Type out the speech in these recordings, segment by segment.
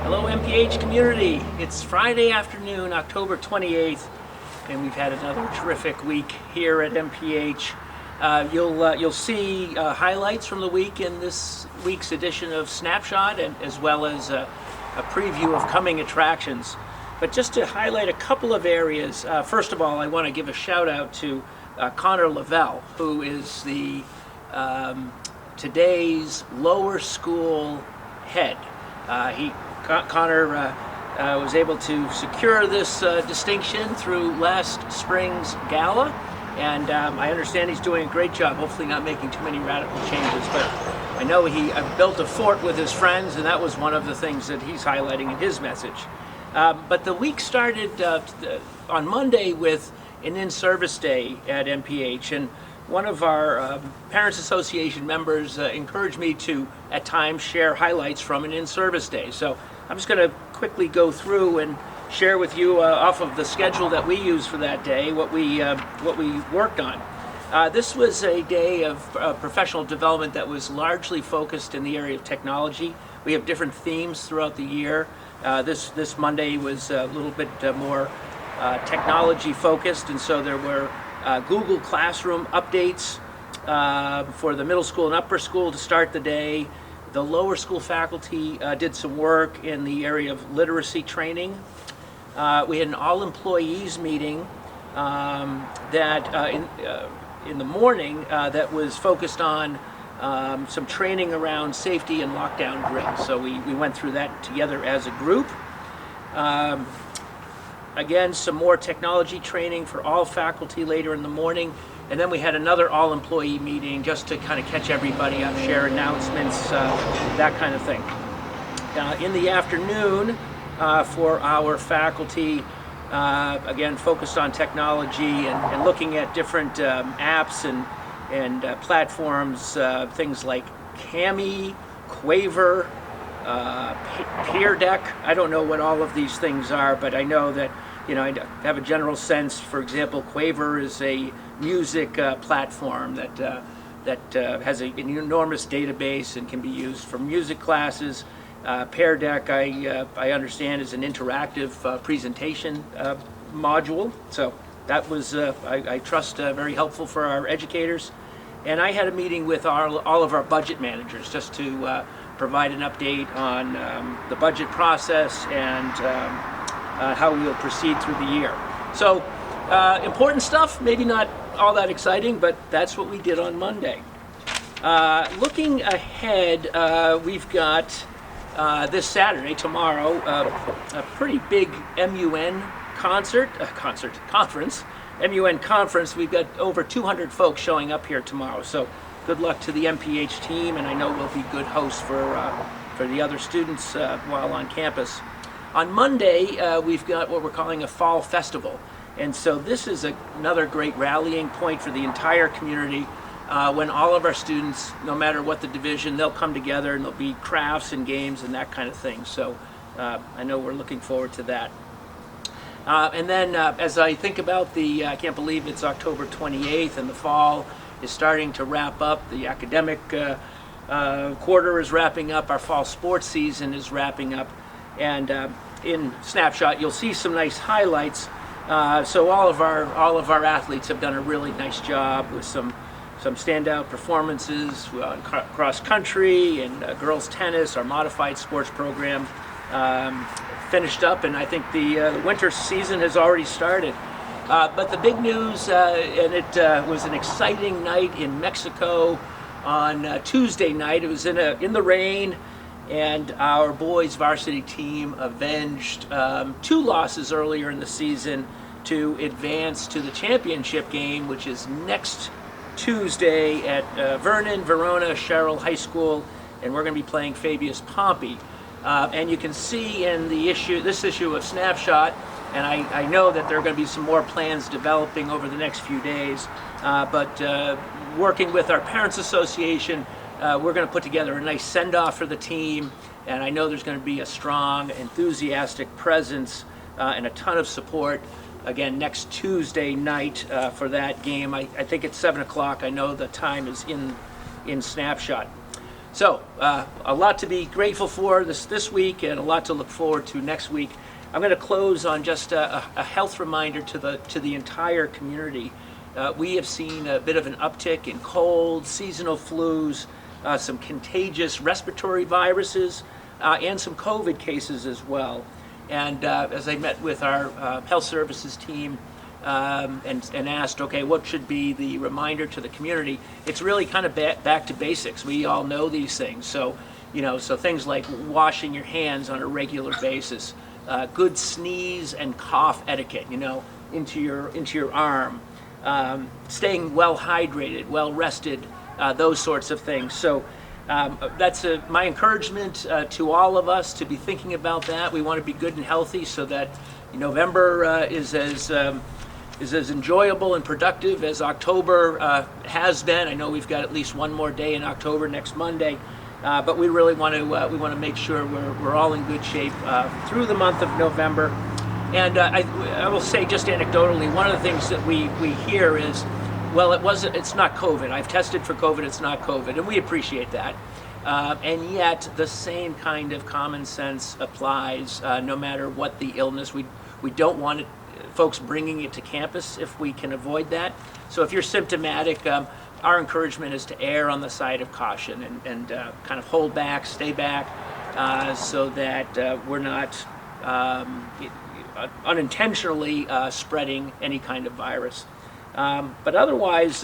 Hello MPH community. It's Friday afternoon, October 28th, and we've had another terrific week here at MPH. You'll see highlights from the week in this week's edition of Snapshot, and as well as a preview of coming attractions. But just to highlight a couple of areas, first of all, I want to give a shout out to Connor Lavelle, who is the today's lower school head. Connor was able to secure this distinction through last spring's gala, and I understand he's doing a great job, hopefully not making too many radical changes, but I know he built a fort with his friends, and that was one of the things that he's highlighting in his message. But the week started on Monday with an in-service day at MPH, and one of our Parents Association members encouraged me to, at times, share highlights from an in-service day. So I'm just going to quickly go through and share with you off of the schedule that we use for that day, what we worked on. This was a day of professional development that was largely focused in the area of technology. We have different themes throughout the year. This Monday was a little bit more technology focused, and so there were Google Classroom updates for the middle school and upper school to start the day. The lower school faculty did some work in the area of literacy training. We had an all-employees meeting that in the morning that was focused on some training around safety and lockdown drills. So we went through that together as a group. Again, some more technology training for all faculty later in the morning. And then we had another all-employee meeting just to kind of catch everybody up, share announcements, that kind of thing. In the afternoon, for our faculty, again, focused on technology and looking at different apps and platforms, things like Cami, Quaver, Peer Deck. I don't know what all of these things are, but I know that, I have a general sense. For example, Quaver is a music platform that has an enormous database and can be used for music classes. Peer Deck, I understand, is an interactive presentation module. So that was, I trust, very helpful for our educators. And I had a meeting with all of our budget managers just to provide an update on the budget process and how we will proceed through the year. So important stuff, maybe not all that exciting, but that's what we did on Monday. Looking ahead, we've got this Saturday, tomorrow, a pretty big MUN conference. MUN conference. We've got over 200 folks showing up here tomorrow. So good luck to the MPH team, and I know we'll be good hosts for the other students while on campus. On Monday, we've got what we're calling a fall festival. And so this is another great rallying point for the entire community when all of our students, no matter what the division, they'll come together and there'll be crafts and games and that kind of thing. So I know we're looking forward to that. And then as I think about I can't believe it's October 28th and the fall is starting to wrap up. The academic quarter is wrapping up. Our fall sports season is wrapping up. And in Snapshot, you'll see some nice highlights. So all of our athletes have done a really nice job with some standout performances, cross country and girls tennis. Our modified sports program finished up, and I think the winter season has already started. But the big news, and it was an exciting night in Mexico on Tuesday night. It was in the rain, and our boys varsity team avenged 2 losses earlier in the season to advance to the championship game, which is next Tuesday at Verona Sherrill High School, and we're going to be playing Fabius Pompey. And you can see in this issue of Snapshot, and I know that there are going to be some more plans developing over the next few days, but working with our Parents Association, we're going to put together a nice send-off for the team, and I know there's going to be a strong, enthusiastic presence and a ton of support again next Tuesday night for that game. I think it's 7 o'clock. I know the time is in Snapshot. So a lot to be grateful for this week, and a lot to look forward to next week. I'm going to close on just a health reminder to the entire community. We have seen a bit of an uptick in colds, seasonal flus, some contagious respiratory viruses, and some COVID cases as well. And as I met with our health services team and asked, okay, what should be the reminder to the community? It's really kind of back to basics. We all know these things. So, so things like washing your hands on a regular basis, good sneeze and cough etiquette, into your arm, staying well hydrated, well rested, those sorts of things. So that's my encouragement to all of us to be thinking about that. We want to be good and healthy so that November is as enjoyable and productive as October has been. I know we've got at least one more day in October next Monday, but we really want to make sure we're all in good shape through the month of November. And I will say just anecdotally, one of the things that we hear is, well, it's not COVID. I've tested for COVID, it's not COVID, and we appreciate that. And yet the same kind of common sense applies no matter what the illness. We don't want folks bringing it to campus if we can avoid that. So if you're symptomatic, our encouragement is to err on the side of caution and kind of hold back, stay back, so that we're not unintentionally spreading any kind of virus. But otherwise,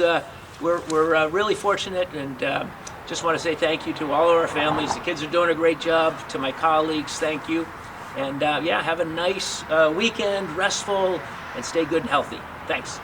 we're really fortunate, and just want to say thank you to all of our families. The kids are doing a great job. To my colleagues, thank you. And have a nice weekend, restful, and stay good and healthy. Thanks.